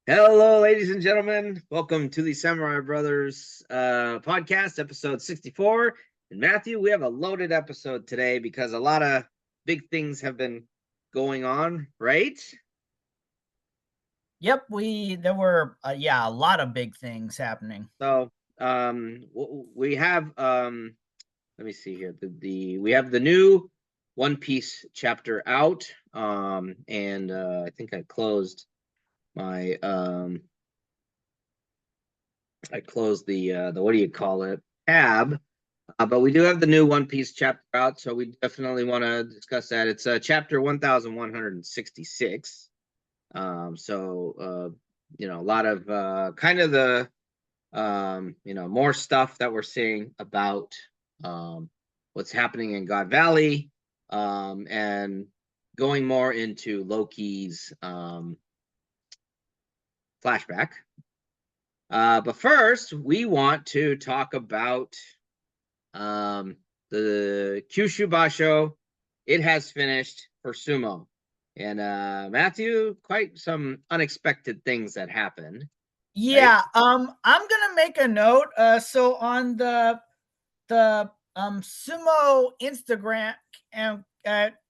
Hello, ladies and gentlemen. Welcome to the Samurai Brothers podcast, episode 64. And Matthew, we have a loaded episode today because a lot of big things have been going on, right? Yep, there were a lot of big things happening. So we have let me see here. We have the new One Piece chapter out. And I think my I closed the what do you call it? Tab. But we do have the new One Piece chapter out, so we definitely want to discuss that. It's chapter 1166. A lot of kind of the more stuff that we're seeing about what's happening in God Valley, and going more into Loki's flashback. But first, we want to talk about the Kyushu Basho. It has finished for Sumo. And Matthew, quite some unexpected things that happened, right? Yeah, I'm gonna make a note. So on the Sumo Instagram and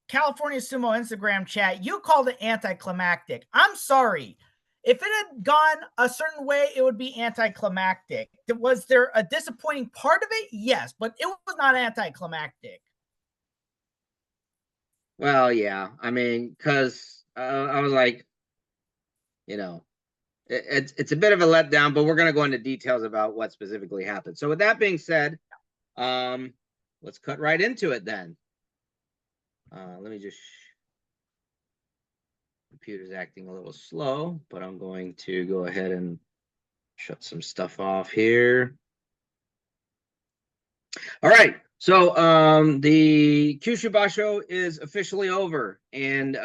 California Sumo Instagram chat, you called it anticlimactic. I'm sorry. If it had gone a certain way, it would be anticlimactic. Was there a disappointing part of it? Yes, but it was not anticlimactic. Well, yeah. I mean, because I was like, you know, it's a bit of a letdown, but we're going to go into details about what specifically happened. So with that being said, um, let's cut right into it then. Let me just. Computer's acting a little slow, but I'm going to go ahead and shut some stuff off here. All right. So the Kyushu Basho is officially over, and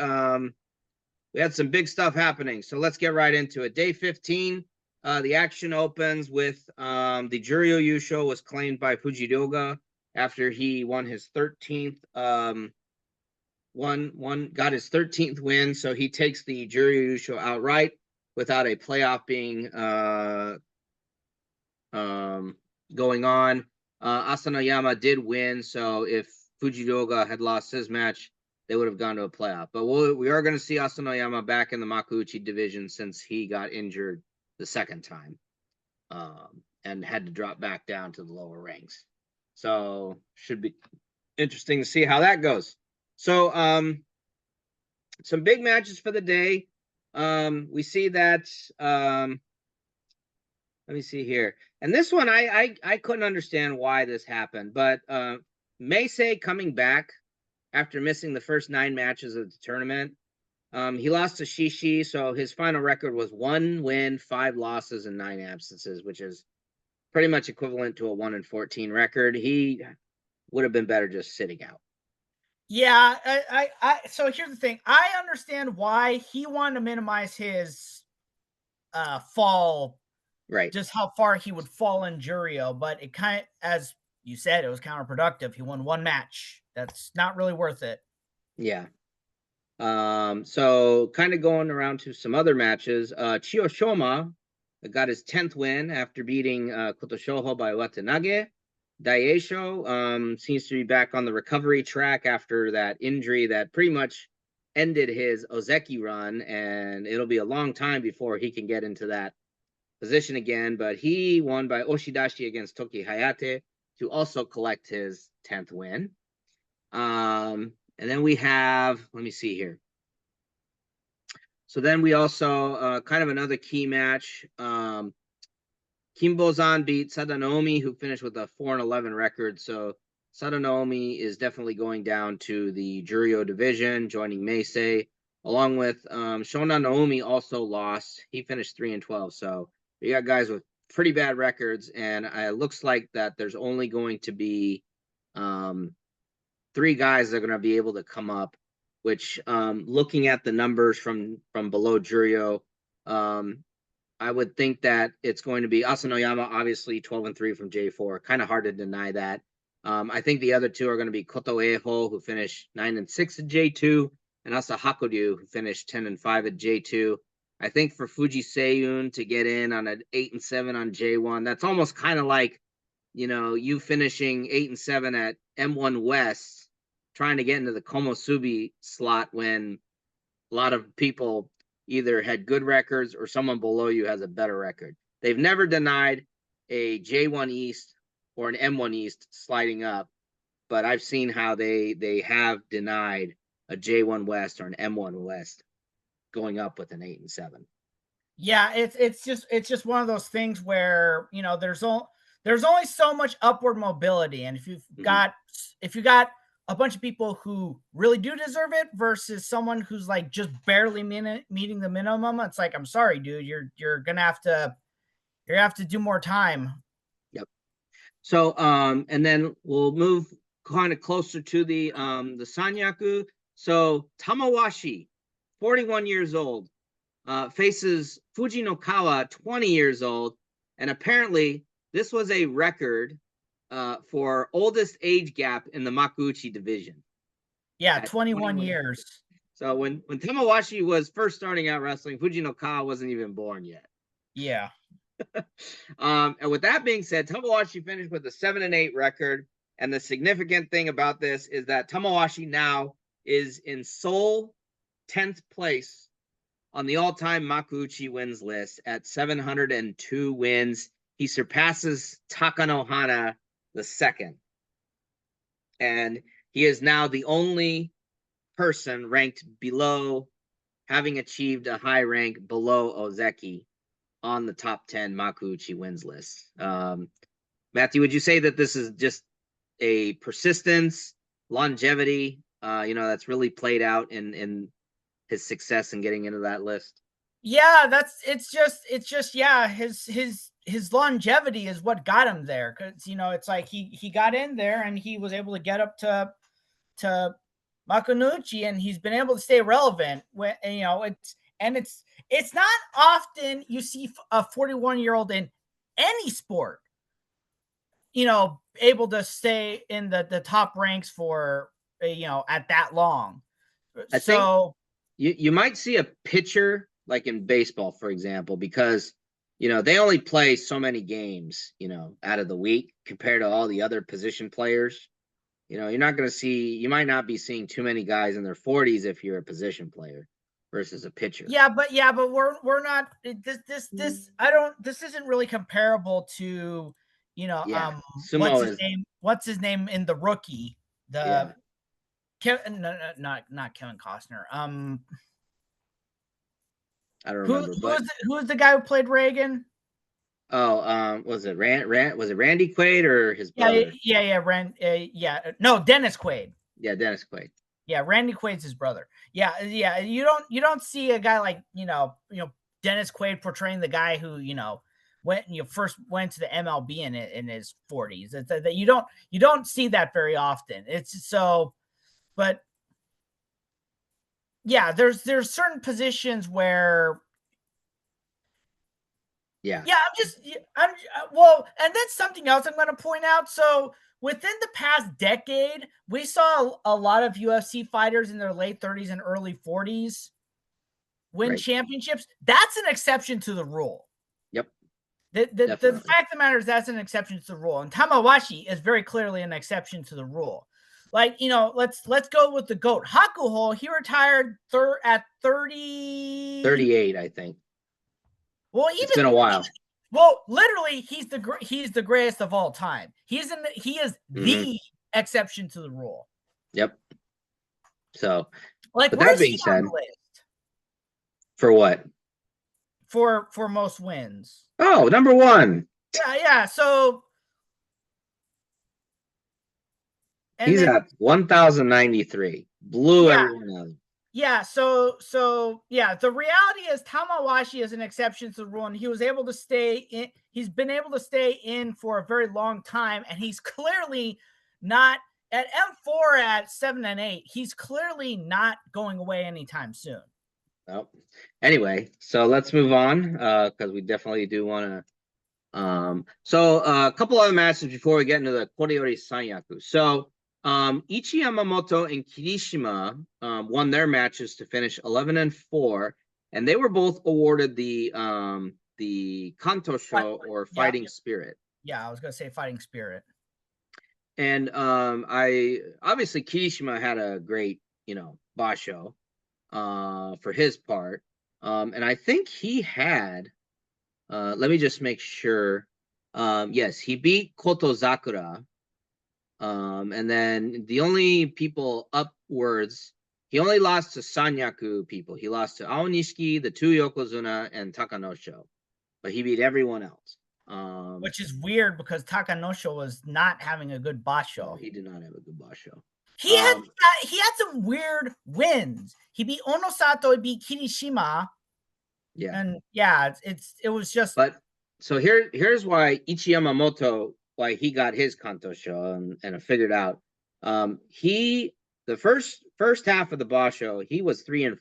we had some big stuff happening. So let's get right into it. Day 15, the action opens with the Juryo Yusho was claimed by Fujidoga after he won his 13th got his 13th win, so he takes the Juryo Yusho outright without a playoff being going on. Asanoyama did win, so if Fujidoga had lost his match, they would have gone to a playoff. But we are going to see Asanoyama back in the Makuuchi division since he got injured the second time, and had to drop back down to the lower ranks. So should be interesting to see how that goes. So some big matches for the day. We see that let me see here. And this one, I couldn't understand why this happened, but Meisei coming back after missing the first 9 matches of the tournament. He lost to Shishi, so his final record was 1 win, 5 losses, and 9 absences, which is pretty much equivalent to a 1-14 record. He would have been better just sitting out. Yeah, so here's the thing. I understand why he wanted to minimize his fall, Right. just how far he would fall in Juryo, but it kind of, as you said, it was counterproductive. He won 1 match. That's not really worth it. Yeah. So kind of going around to some other matches. Chiyoshoma got his 10th win after beating Kotoshoho by Watanage. Daisho seems to be back on the recovery track after that injury that pretty much ended his Ozeki run, and it'll be a long time before he can get into that position again. But he won by Oshidashi against Toki Hayate to also collect his 10th win. And then we have, let me see here. So then we also, kind of another key match. Kimbozan beat Sadanomi, who finished with a 4-11 record. So Sadanomi is definitely going down to the Juryo division, joining Meisei, along with Shona Naomi also lost. He finished 3-12. So you got guys with pretty bad records, and it looks like that there's only going to be 3 guys that are going to be able to come up, which looking at the numbers from below Juryo, I would think that it's going to be Asanoyama, obviously 12-3 from J4. Kind of hard to deny that. I think the other 2 are going to be Koto Eho, who finished 9-6 at J2, and Asa Hakuryu, who finished 10-5 at J2. I think for Fuji Seiyun to get in on an 8-7 on J1, that's almost kind of like, you finishing 8-7 at M1 West, trying to get into the Komosubi slot when a lot of people either had good records or someone below you has a better record. They've never denied a J1 East or an M1 East sliding up, but I've seen how they have denied a J1 West or an M1 West going up with an 8-7. Yeah, it's just one of those things where there's only so much upward mobility, and if you got a bunch of people who really do deserve it versus someone who's like just barely meeting the minimum, it's like, I'm sorry, dude, you're gonna have to do more time. Yep. So and then we'll move kind of closer to the Sanyaku. So Tamawashi, 41 years old, faces Fujinokawa, 20 years old, and apparently this was a record for oldest age gap in the Makuuchi division. Yeah, 21 years. So when Tamawashi was first starting out wrestling, Fujinokawa wasn't even born yet. Yeah. And with that being said, Tamawashi finished with a 7-8 record. And the significant thing about this is that Tamawashi now is in sole 10th place on the all-time Makuuchi wins list at 702 wins. He surpasses Takanohana II. And he is now the only person ranked below, having achieved a high rank below Ozeki on the top 10 Makuuchi wins list. Matthew, would you say that this is just a persistence, longevity, that's really played out in his success in getting into that list? Yeah, it's just yeah, his longevity is what got him there, because it's like he got in there and he was able to get up to Makuuchi, and he's been able to stay relevant. When it's not often you see a 41-year-old in any sport, able to stay in the top ranks for at that long. I think you might see a pitcher like in baseball, for example, because they only play so many games out of the week compared to all the other position players. You're not going to see, you might not be seeing too many guys in their 40s if you're a position player versus a pitcher. Yeah, but we're not this isn't really comparable to Sumo what's his name in the Rookie, not Kevin Costner. I don't remember. Who's the guy who played Reagan? Oh, was it was it Randy Quaid or his brother? No, Dennis Quaid. Yeah, Dennis Quaid. Yeah, Randy Quaid's his brother. Yeah. You don't see a guy like Dennis Quaid portraying the guy who first went to the MLB in his 40s. That you don't see that very often. It's so, but yeah, there's certain positions where. Yeah, and that's something else I'm going to point out. So within the past decade, we saw a lot of UFC fighters in their late 30s and early 40s win championships. That's an exception to the rule. Yep. The fact of the matter is that's an exception to the rule. And Tamawashi is very clearly an exception to the rule. Like, let's go with the GOAT. Hakuho, he retired at 38, I think. Well, it's been a while. Well, literally, he's the greatest of all time. He is the exception to the rule. Yep. So, like, what that being said, for what? For most wins. Oh, number one. Yeah. So he's at 1,093. Blew everyone out. Yeah, so yeah, the reality is Tamawashi is an exception to the rule, and he was able to stay in. He's been able to stay in for a very long time, and he's clearly not at M4 at 7 and 8. He's clearly not going away anytime soon. Well, anyway, so let's move on because we definitely do want to. So a couple other matches before we get into the Koreori Sanyaku. So. Ichi Yamamoto and Kirishima won their matches to finish 11-4, and they were both awarded the Kanto Show or Fighting Spirit. Yeah, I was gonna say Fighting Spirit. And I obviously Kirishima had a great, Basho for his part. And I think he had let me just make sure. Yes, he beat Koto Zakura. And then the only people upwards, he only lost to Sanyaku people. He lost to Aonishiki, the two Yokozuna, and Takanosho. But he beat everyone else. Which is weird because Takanosho was not having a good basho. No, he did not have a good basho. He had some weird wins. He beat Onosato, he beat Kirishima. Yeah. And yeah, it was just. But so here's why Ichiyamamoto, why he got his Kanto show, and I figured out. The first half of the Basho, he was 3-4.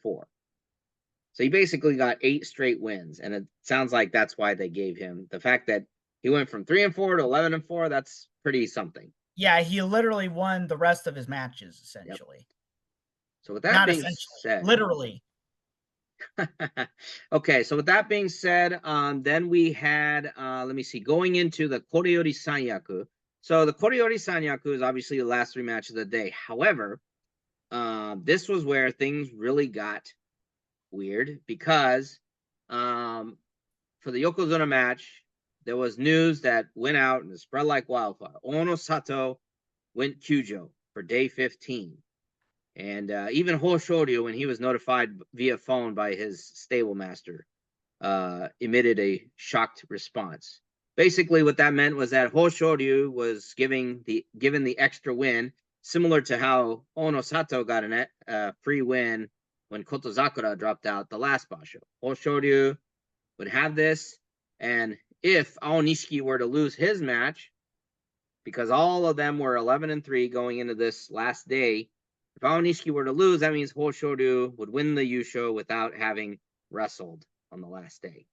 So he basically got 8 straight wins, and it sounds like that's why they gave him the fact that he went from 3-4 to 11-4. That's pretty something. Yeah, he literally won the rest of his matches essentially. Yep. So with that being said, literally. Okay, so with that being said, then we had let me see, going into the Koreori Sanyaku. So the Koreori Sanyaku is obviously the last 3 matches of the day. However, this was where things really got weird because for the Yokozuna match, there was news that went out and spread like wildfire. Ono Sato went Kyujo for day 15. And even Hoshoryu, when he was notified via phone by his stable master, emitted a shocked response. Basically, what that meant was that Hoshoryu was given the extra win, similar to how Ono Sato got a free win when Koto Zakura dropped out the last Basho. Hoshoryu would have this, and if Aonishiki were to lose his match, because all of them were 11-3 going into this last day, if Aonishiki were to lose, that means Hoshoryu would win the Yusho without having wrestled on the last day.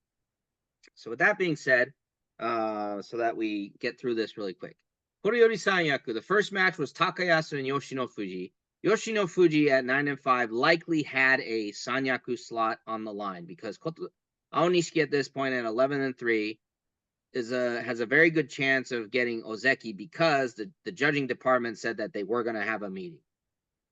So with that being said, so that we get through this really quick. Koreori Sanyaku, the first match was Takayasu and Yoshino Fuji. Yoshino Fuji at 9-5 likely had a Sanyaku slot on the line because Aonishiki at this point at 11-3 has a very good chance of getting Ozeki because the judging department said that they were going to have a meeting.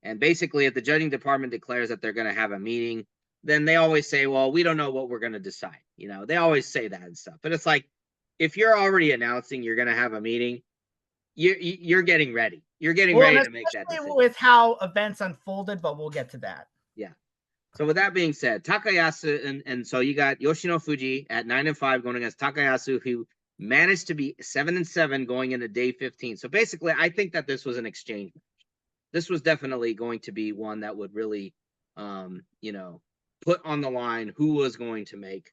And basically, if the judging department declares that they're going to have a meeting, then they always say, well, we don't know what we're going to decide. They always say that and stuff. But it's like, if you're already announcing you're going to have a meeting, you're getting ready. You're getting ready to make that decision. With how events unfolded, but we'll get to that. Yeah. So with that being said, Takayasu, and so you got Yoshino Fuji at 9-5 going against Takayasu, who managed to be 7-7 going into day 15. So basically, I think that this was an exchange match. This was definitely going to be one that would really, put on the line who was going to make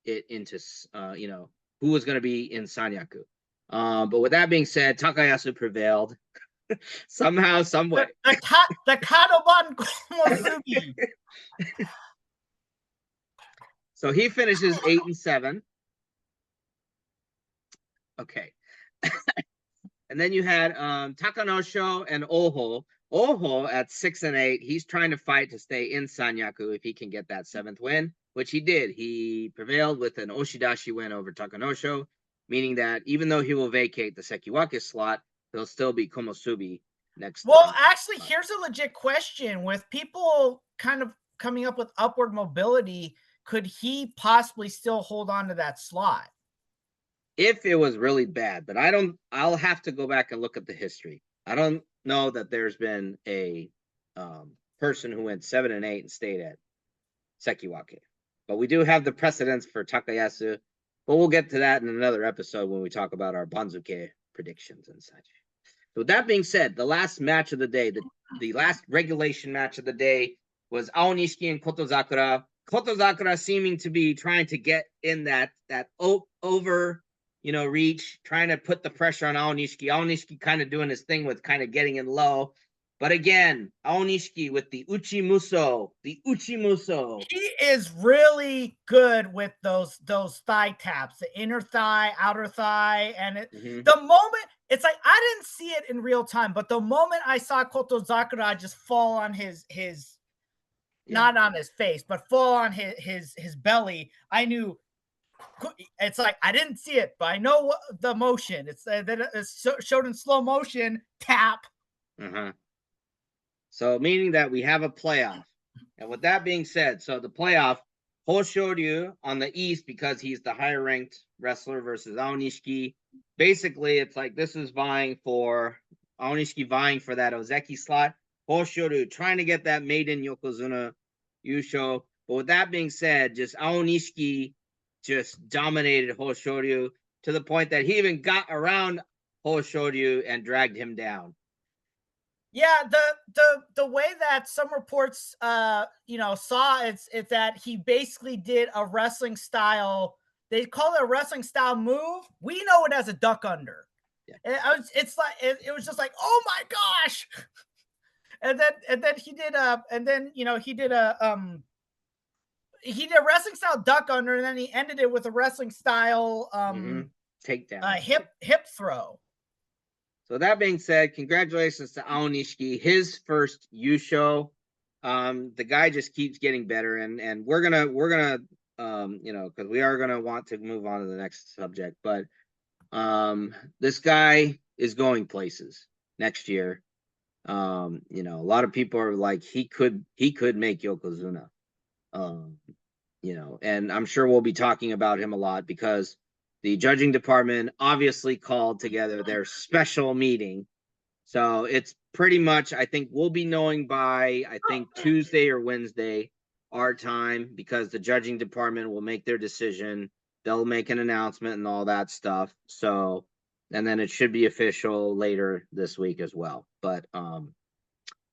it into, who was going to be in Sanyaku. But with that being said, Takayasu prevailed somehow, some way. The Kadoban Komosugi. So he finishes 8-7. Okay. And then you had Takanosho and Oho. Oho at 6-8. He's trying to fight to stay in Sanyaku if he can get that 7th win, which he did. He prevailed with an Oshidashi win over Takanosho, meaning that even though he will vacate the Sekiwake slot, he'll still be Komosubi next. Well, actually, here's a legit question. With people kind of coming up with upward mobility, could he possibly still hold on to that slot? If it was really bad, but I'll have to go back and look at the history. I don't know that there's been a person who went 7-8 and stayed at Sekiwake. But we do have the precedents for Takayasu. But we'll get to that in another episode when we talk about our Banzuke predictions and such. So with that being said, the last match of the day, the last regulation match of the day was Aonishiki and Koto Zakura. Koto Zakura seeming to be trying to get in that over reach, trying to put the pressure on Aonishiki. Aonishiki kind of doing his thing with kind of getting in low. But again, Aonishiki with the Uchimuso. He is really good with those thigh taps, the inner thigh, outer thigh. And the moment, it's like, I didn't see it in real time, but the moment I saw Koto Zakura just fall on his not on his face, but full on his belly. I knew. It's like I didn't see it, but I know what the motion. It's that it's showed in slow motion. Tap. So meaning that we have a playoff. And with that being said, so the playoff, Hoshoryu on the East, because he's the higher ranked wrestler versus Aonishiki. Basically, it's like this is vying for Aonishiki vying for that Ozeki slot. Hoshoryu trying to get that maiden Yokozuna Yusho. But with that being said, just Aonishiki just dominated Hoshoryu to the point that he even got around Hoshoryu and dragged him down. Yeah, the way that some reports saw it's that he basically did a wrestling style. They call it a wrestling style move. We know it as a duck under. Yeah. It was just like, oh my gosh. And then he did a wrestling style duck under, and then he ended it with a wrestling style takedown, hip throw. So that being said, congratulations to Aonishiki, his first Yusho. The guy just keeps getting better, and we're gonna because we are gonna want to move on to the next subject, but this guy is going places next year. A lot of people are like he could make Yokozuna. And I'm sure we'll be talking about him a lot because the judging department obviously called together their special meeting. So it's pretty much, I think we'll be knowing by, Tuesday or Wednesday, our time, because the judging department will make their decision. They'll make an announcement and all that stuff. So, and then it should be official later this week as well. But,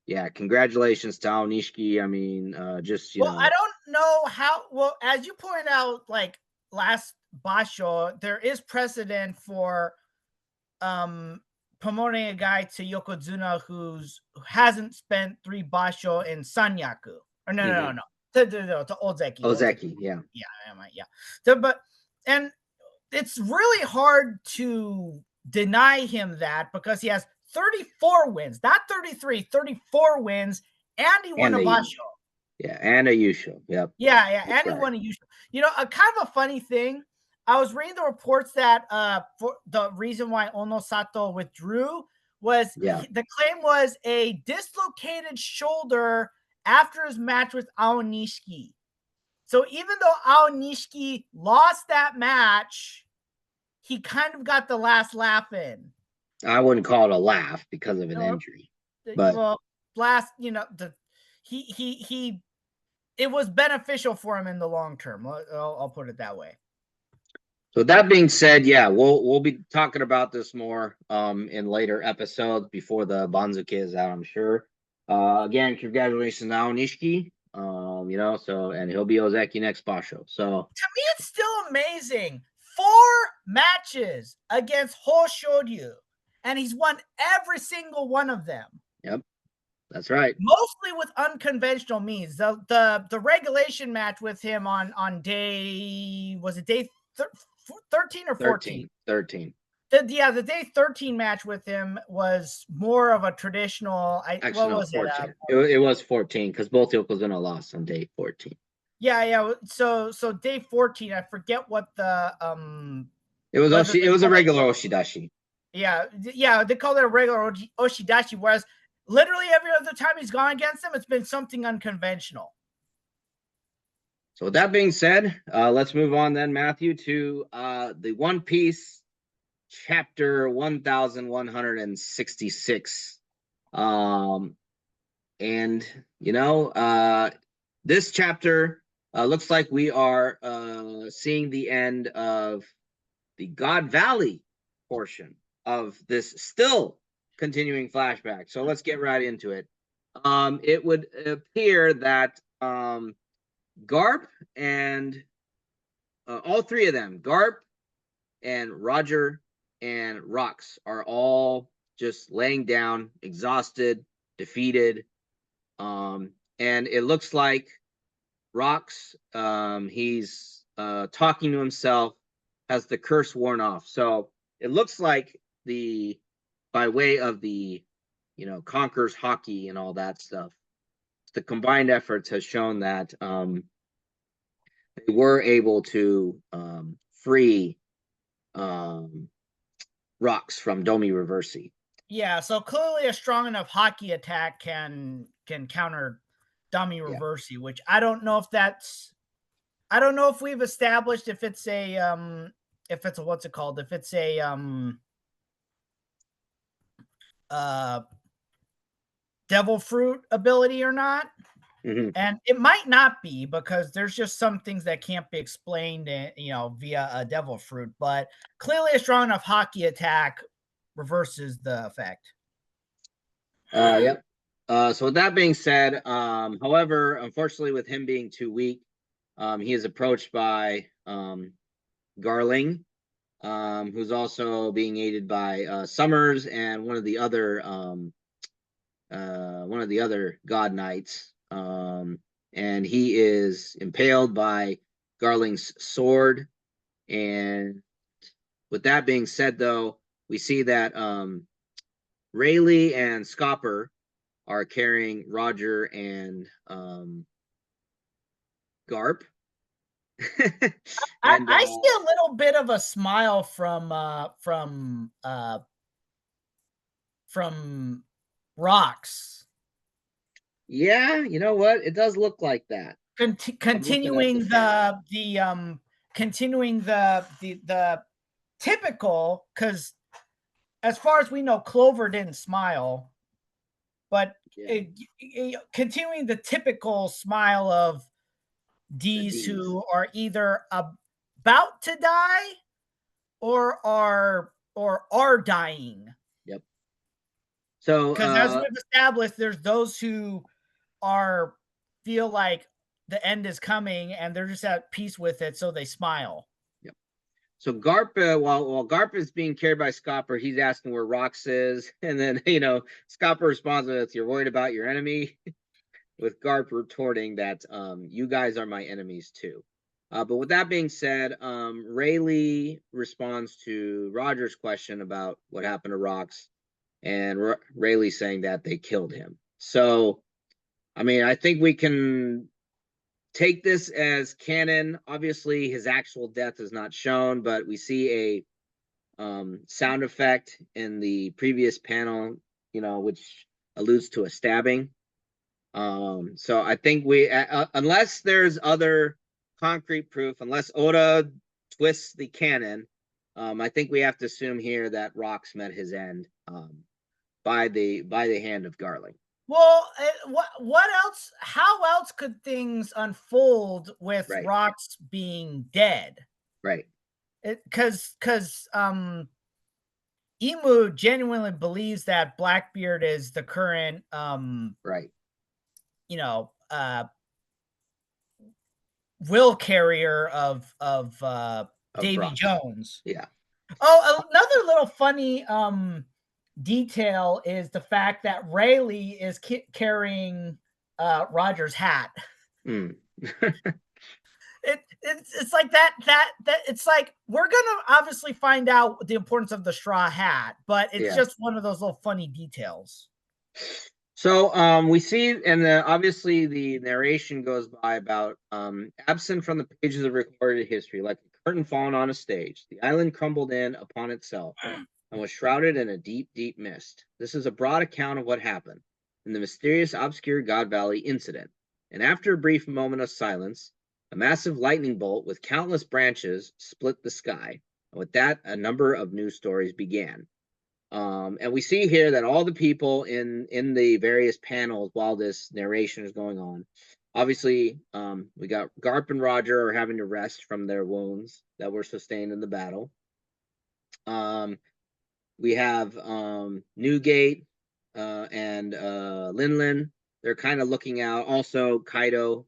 yeah, congratulations to Aonishiki. I mean, I don't know how, as you pointed out, like last Basho, there is precedent for promoting a guy to Yokozuna who hasn't spent 3 Basho in Sanyaku. Or no. To Ozeki. Yeah. And it's really hard to deny him that because he has 34 wins, not 33, 34 wins, and he won a Basho. Yeah, and a Yusho. Yep. Yeah, and he won a Yusho. A kind of a funny thing, I was reading the reports that for the reason why Ono Sato withdrew was the claim was a dislocated shoulder after his match with Aonishiki. So even though Aonishiki lost that match, he kind of got the last laugh in. I wouldn't call it a laugh because of an injury. But it was beneficial for him in the long term. I'll put it that way. So that being said, yeah, we'll be talking about this more in later episodes before the Banzuke is out, I'm sure. Again, congratulations to Aonishiki. And he'll be Ozeki next Basho. So to me, it's still amazing. 4 matches against Hoshoryu, and he's won every single one of them. Yep, that's right. Mostly with unconventional means. The regulation match with him on day, was it day 13 or 14? 13. The day 13 match with him was more of a traditional. What was 14. It was 14 because both Yokozuna lost on day 14. Yeah. So day 14, I forget what the It was a regular Oshidashi. Yeah. They call it a regular Oshidashi, whereas literally every other time he's gone against him, it's been something unconventional. So with that being said, let's move on then, Matthew, to the One Piece chapter 1166. This chapter looks like we are seeing the end of the God Valley portion of this still continuing flashback. So let's get right into it. It would appear that Garp and all 3 of them, Garp and Roger and Rox, are all just laying down, exhausted, defeated. And it looks like Rox, he's talking to himself, has the curse worn off. So it looks like by way of the, Conquerors hockey and all that stuff the combined efforts has shown that they were able to free rocks from Domi Reversi. Yeah, so clearly a strong enough hockey attack can counter Domi Reversi, which I don't know if that's, I don't know if we've established if it's a what's it called? If it's a devil fruit ability or not. Mm-hmm. And it might not be, because there's just some things that can't be explained, via a devil fruit. But clearly, a strong enough hockey attack reverses the effect. Yep. So with that being said, however, unfortunately, with him being too weak, he is approached by Garling, who's also being aided by Summers and one of the other God Knights. And he is impaled by Garling's sword. And with that being said, though, we see that Rayleigh and Scopper are carrying Roger and Garp. I see a little bit of a smile from Rocks. Yeah, you know what? It does look like that. Continuing the typical, because as far as we know, Clover didn't smile, but continuing the typical smile of D's who are either about to die or are dying. Yep. So because as we've established, there's those who feel like the end is coming and they're just at peace with it, so they smile. Yep. So Garp, while Garp is being carried by Scopper, he's asking where Rox is, and then Scopper responds with, "You're worried about your enemy," with Garp retorting that you guys are my enemies too. But with that being said, Rayleigh responds to Roger's question about what happened to Rox, and Rayleigh saying that they killed him. So, I mean, I think we can take this as canon. Obviously, his actual death is not shown, but we see a sound effect in the previous panel, which alludes to a stabbing. So I think we, unless there's other concrete proof, unless Oda twists the canon, I think we have to assume here that Rox met his end by the hand of Garling. Well, what else? How else could things unfold with Rox being dead? Right. Because Emu genuinely believes that Blackbeard is the current will carrier of Davy Jones. Yeah. Oh, another little funny detail is the fact that Rayleigh is carrying Roger's hat. It's like that it's like, we're gonna obviously find out the importance of the straw hat, but it's just one of those little funny details. So we see, and obviously the narration goes by about absent from the pages of recorded history, like a curtain fallen on a stage, the island crumbled in upon itself and was shrouded in a deep, deep mist. This is a broad account of what happened in the mysterious obscure God Valley incident. And after a brief moment of silence, a massive lightning bolt with countless branches split the sky. And with that, a number of news stories began. And we see here that all the people in the various panels while this narration is going on, obviously, we got Garp and Roger are having to rest from their wounds that were sustained in the battle. We have Newgate and Linlin. They're kind of looking out. Also, Kaido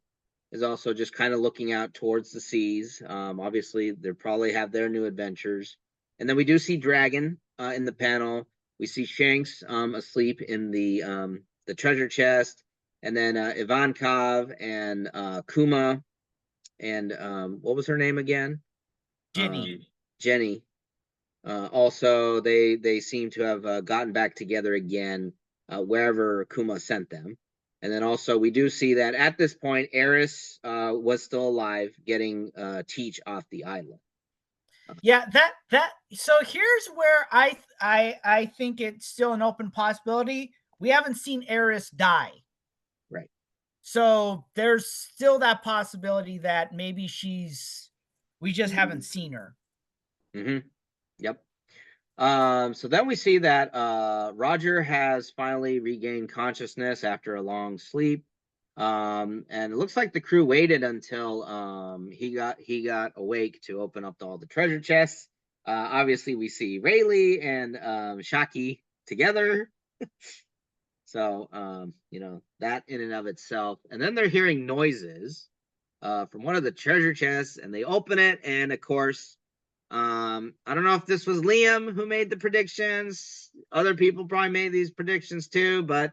is also just kind of looking out towards the seas. Obviously, they probably have their new adventures. And then we do see Dragon in the panel. We see Shanks asleep in the treasure chest. And then Ivankov and Kuma and what was her name again? Jenny. Also, they seem to have gotten back together again wherever Kuma sent them. And then also we do see that at this point, Eris was still alive, getting Teach off the island. Yeah, so here's where I think it's still an open possibility. We haven't seen Eris die. Right. So there's still that possibility that maybe we just haven't seen her. Mm-hmm. Yep. So then we see that Roger has finally regained consciousness after a long sleep. And it looks like the crew waited until he got awake to open up all the treasure chests. Obviously, we see Rayleigh and Shaki together. So that in and of itself. And then they're hearing noises from one of the treasure chests, and they open it, and of course, I don't know if this was Liam who made the predictions. Other people probably made these predictions too, but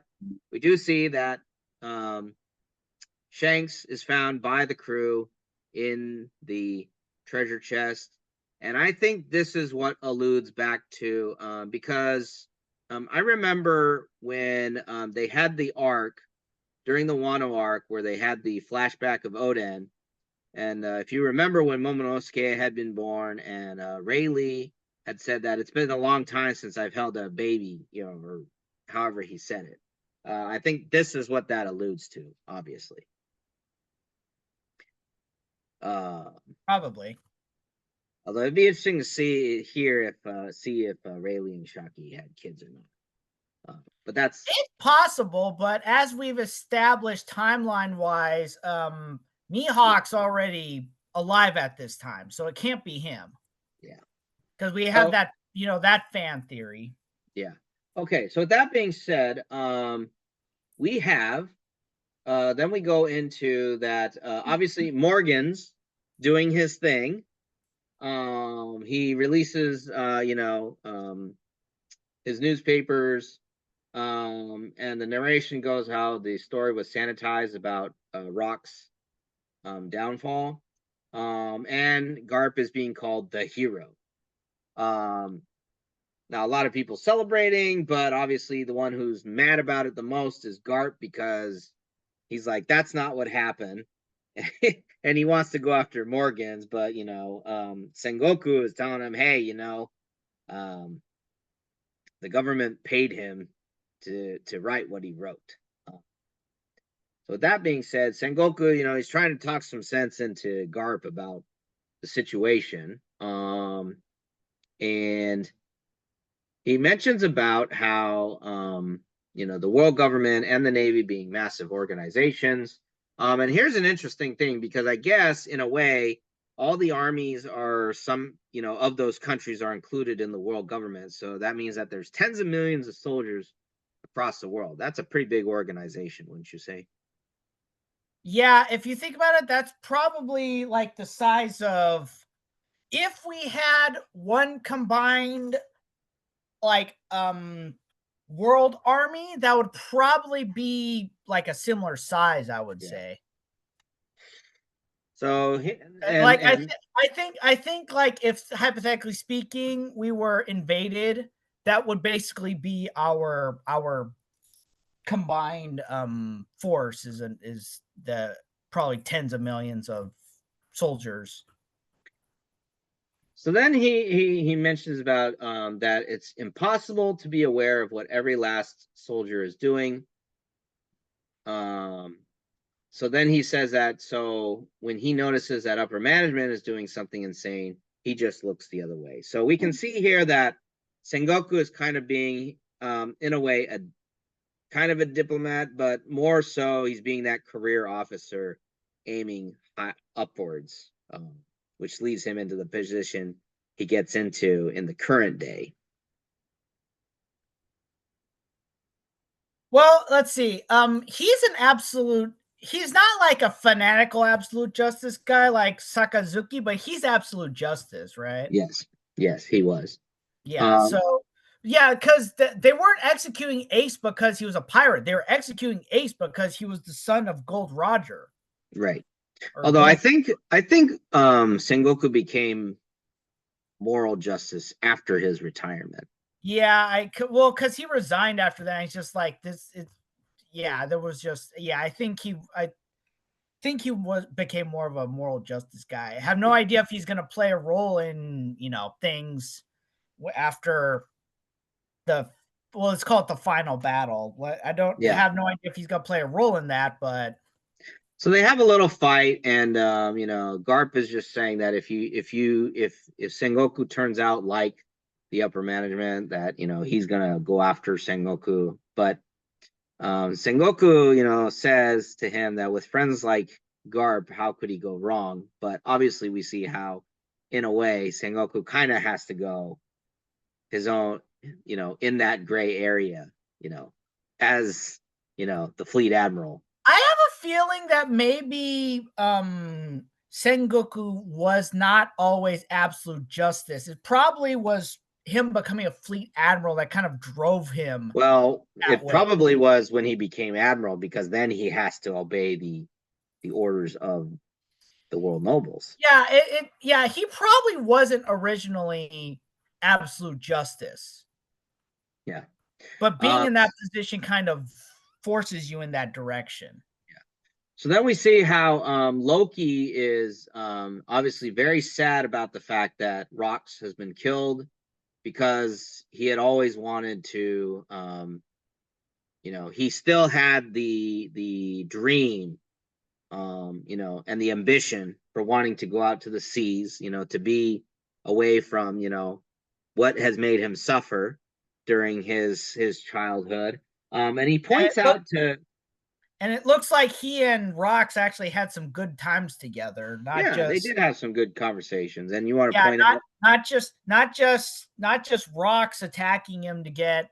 we do see that Shanks is found by the crew in the treasure chest. And I think this is what alludes back to because I remember when they had the arc during the Wano arc where they had the flashback of Oden. And if you remember when Momonosuke had been born, and Rayleigh had said that it's been a long time since I've held a baby, or however he said it. I think this is what that alludes to, obviously. Probably. Although it'd be interesting to see if Rayleigh and Shaki had kids or not. But that's it's possible. But as we've established timeline wise, Mihawk's already alive at this time, so it can't be him. Yeah, because we have that that fan theory. Yeah. Okay. So with that being said, we have then we go into that. Obviously, Morgan's doing his thing. He releases his newspapers. And the narration goes how the story was sanitized about Rock's downfall. And Garp is being called the hero. Now, a lot of people celebrating, but obviously the one who's mad about it the most is Garp, because he's like, that's not what happened. And he wants to go after Morgan's, but, Sengoku is telling him, hey, the government paid him to write what he wrote. So with that being said, Sengoku, he's trying to talk some sense into Garp about the situation. And he mentions about how, the world government and the Navy being massive organizations. And here's an interesting thing, because I guess in a way, all the armies are of those countries are included in the world government. So that means that there's tens of millions of soldiers across the world. That's a pretty big organization, wouldn't you say? Yeah, if you think about it, that's probably like the size of if we had one combined world army, that would probably be like a similar size, I would say. So I think like if hypothetically speaking, we were invaded, that would basically be our combined force is the probably tens of millions of soldiers. So then he mentions about that it's impossible to be aware of what every last soldier is doing. So then he says that, so when he notices that upper management is doing something insane, he just looks the other way. So we can see here that Sengoku is kind of being, in a way, a kind of a diplomat, but more so he's being that career officer aiming upwards, which leads him into the position he gets into in the current day. Well, let's see. He's not like a fanatical absolute justice guy like Sakazuki, but he's absolute justice, right? Yes, he was. Yeah, because they weren't executing Ace because he was a pirate. They were executing Ace because he was the son of Gold Roger. Right. Although I think Sengoku became moral justice after his retirement. Yeah, because he resigned after that. He's just like this. yeah, there was just I think he became more of a moral justice guy. I have no idea if he's going to play a role in, things after let's call it the final battle. I don't Yeah. have no idea if he's going to play a role in that, but So they have a little fight, and Garp is just saying that if Sengoku turns out like the upper management, that he's gonna go after Sengoku. But Sengoku, says to him that with friends like Garp, how could he go wrong? But obviously, we see how, in a way, Sengoku kind of has to go his own, in that gray area, as the fleet admiral. I have a feeling that maybe Sengoku was not always absolute justice. It probably was him becoming a fleet admiral that kind of drove him Well, that it way. probably was when he became admiral, because then he has to obey the orders of the world nobles. Yeah, he probably wasn't originally absolute justice. Yeah. But being Uh, in that position kind of forces you in that direction. so then we see how Loki is obviously very sad about the fact that Rox has been killed, because he had always wanted to, he still had the dream, and the ambition for wanting to go out to the seas, to be away from, what has made him suffer during his childhood. And he points out to, And it looks like he and Rox actually had some good times together. Not yeah, they just did have some good conversations. And you want to point out, not just Rox attacking him to get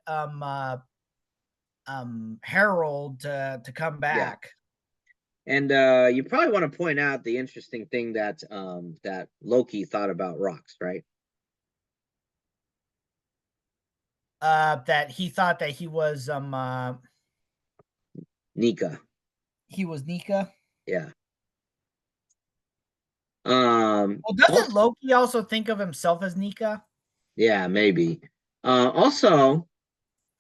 Harold to come yeah. back. And you probably want to point out the interesting thing that that Loki thought about Rox, right? That he thought that Nika. he was Nika. Yeah. Well, doesn't Also, Loki also think of himself as Nika? yeah, maybe. Also,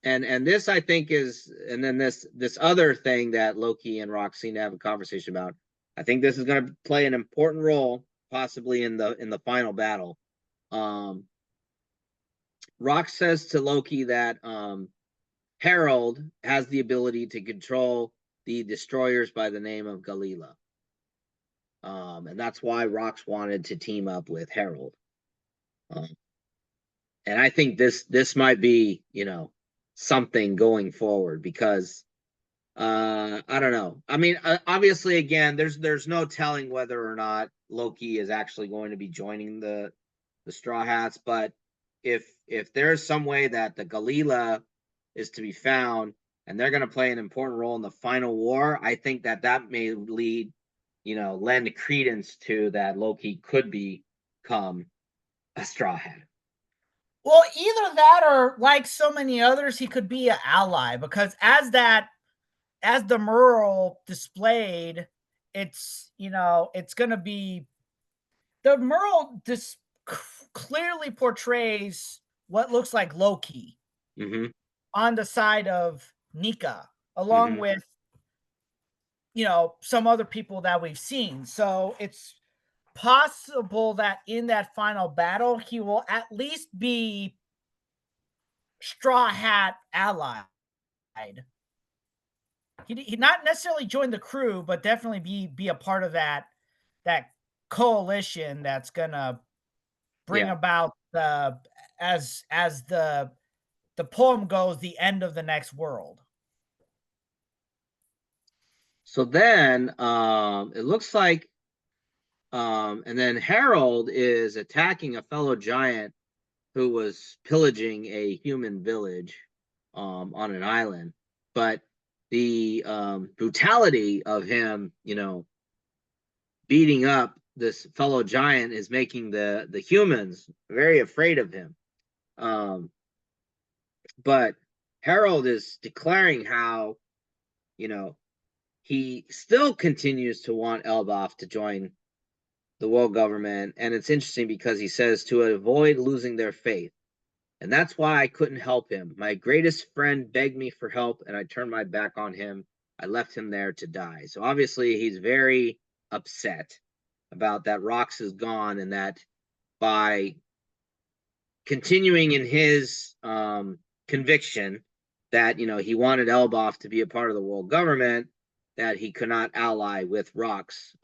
and this I think is, and then this other thing that Loki and Rox seem to have a conversation about. I think this is going to play an important role, possibly in the final battle. Um, Rox says to Loki that Harold has the ability to control the destroyers by the name of Galila. And that's why Rox wanted to team up with Harold. Um, and I think this might be, something going forward, because I don't know. I mean, obviously, again, there's no telling whether or not Loki is actually going to be joining the Straw Hats, but if there's some way that the Galila is to be found, and they're going to play an important role in the final war, I think that may lend credence to that Loki could become a Straw Hat. Well, either that or like so many others, he could be an ally because as the Merle displayed, it's gonna be the Merle clearly portrays what looks like Loki Mm-hmm. on the side of Nika, along Mm-hmm. with some other people that we've seen. So it's possible that in that final battle, he will at least be Straw Hat allied. He not necessarily join the crew, but definitely be a part of that coalition that's gonna bring Yeah. about the as the poem goes, the end of the next world. So then it looks like and then Harold is attacking a fellow giant who was pillaging a human village on an island. But the brutality of him, beating up this fellow giant is making the humans very afraid of him. Um, but Harold is declaring how, you know, he still continues to want Elbaf to join the world government. And it's interesting because he says to avoid losing their faith. And that's why I couldn't help him. My greatest friend begged me for help, and I turned my back on him I left him there to die. So obviously he's very upset about that Rox is gone, and that by continuing in his conviction that he wanted Elbaf to be a part of the world government, that he could not ally with Rox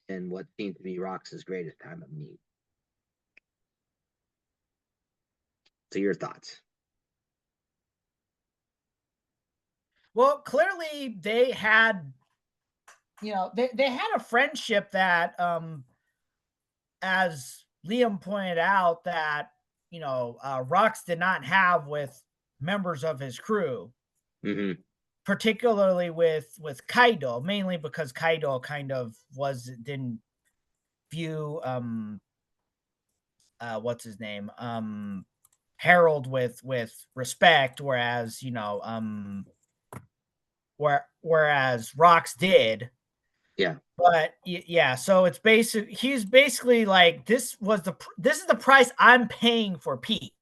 in what seemed to be Rox's greatest time of need. So your thoughts? Well, clearly they had, they had a friendship that, as Liam pointed out, that, Rox did not have with members of his crew, particularly with Kaido, mainly because Kaido kind of didn't view, what's his name? Harold with respect, whereas, whereas Rox did. Yeah. But yeah, so he's basically like, this is the price I'm paying for peace.